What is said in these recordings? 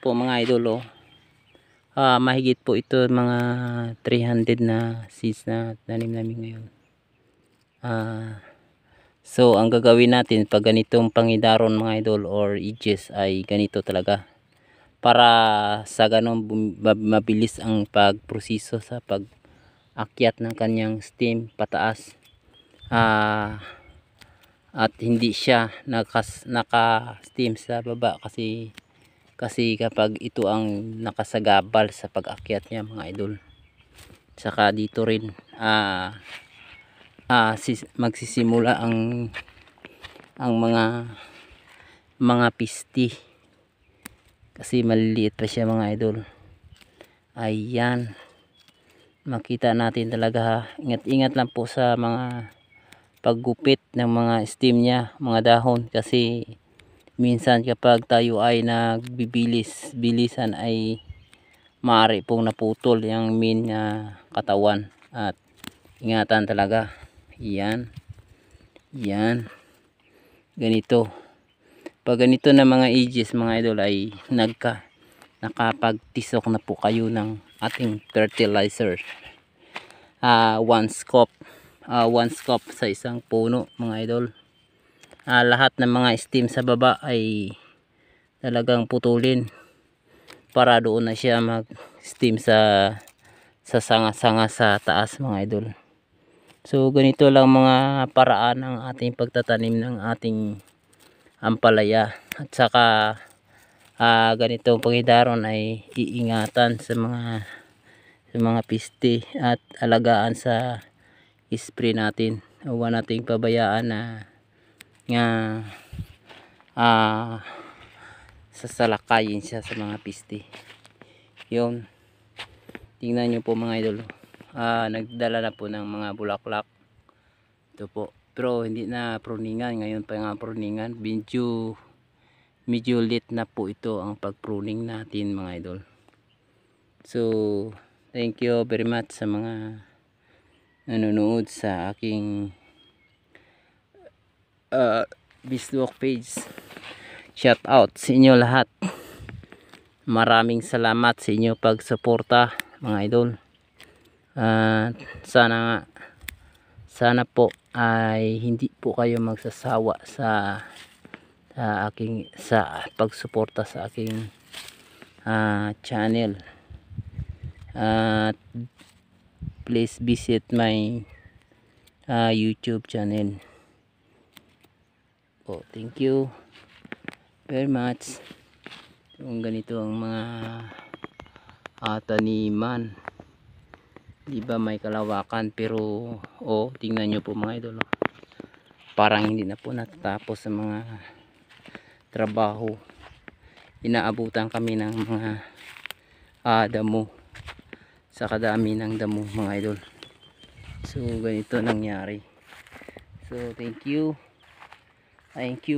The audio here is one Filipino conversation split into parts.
po mga idol, oh. Mahigit po ito mga 300 na seeds na tanim namin ngayon. So ang gagawin natin pag ganitong pangidaron mga idol or edges ay ganito talaga, para sa ganun mabilis ang pagproseso sa pag-akyat ng kanyang stem pataas, at hindi siya naka-stem sa baba, kasi kapag ito ang nakasagabal sa pag-akyat niya mga idol. Saka dito rin magsisimula ang mga pisti, kasi maliliit pa siya mga idol. Ayan, makita natin talaga. Ingat-ingat lang po sa mga paggupit ng mga stem niya, mga dahon, kasi minsan kapag tayo ay nagbibilis-bilisan ay maaari pong naputol yung main katawan, at ingatan talaga. Yan ganito. Pag ganito na mga edges mga idol ay nakapagtisok na po kayo ng ating fertilizer. One scoop sa isang puno mga idol. Lahat ng mga stem sa baba ay talagang putulin para doon na siya mag stem sa sanga-sanga sa taas mga idol. So ganito lang mga paraan ng ating pagtatanim ng ating ampalaya. At saka ganitong paghidaron ay iingatan sa mga piste, at alagaan sa spray natin. Huwag nating pabayaan na sasalakayin siya sa mga piste. Yun, tingnan nyo po mga idol, nagdala na po ng mga bulaklak. Ito po, pero hindi na pruningan ngayon pa nga pruningan. Medyo late na po ito ang pag pruning natin mga idol. So thank you very much sa mga nanonood sa aking Facebook page. Shout out sa inyo lahat. Maraming salamat sa inyo pagsuporta mga idol. Sana po ay hindi po kayo magsasawa sa pagsuporta sa aking channel. Please visit my YouTube channel. Thank you very much. Kung ganito ang mga taniman, di ba may kalawakan, pero tingnan nyo po mga idol, parang hindi na po natatapos sa mga trabaho. Inaabutan kami ng mga damo, sa kadami ng damo mga idol. So ganito nangyari. So thank you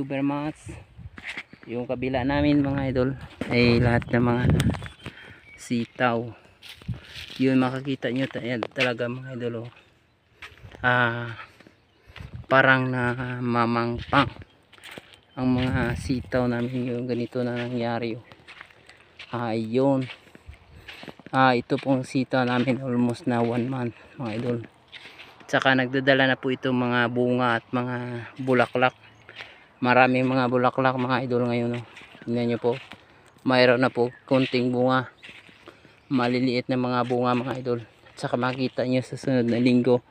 very much. Yung kabila namin mga idol ay lahat ng mga sitaw. Yun, makakita nyo talaga mga idol, parang namamangpang ang mga sitaw namin. Yung ganito na nangyari. Yun, ito pong sitaw namin almost na 1 month mga idol. Tsaka nagdadala na po itong mga bunga at mga bulaklak. Maraming mga bulaklak mga idol ngayon. Tingnan nyo po, mayroon na po konting bunga, maliliit na mga bunga mga idol. Tsaka makita nyo sa sunod na linggo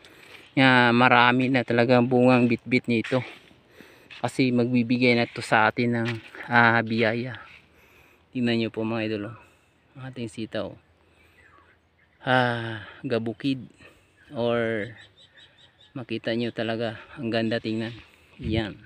marami na talagang bungang bitbit nito, kasi magbibigay na to sa atin ng biyaya. Tingnan nyo po mga idol, ang ating sitaw, gabukid, or makita nyo talaga ang ganda tingnan. Yan.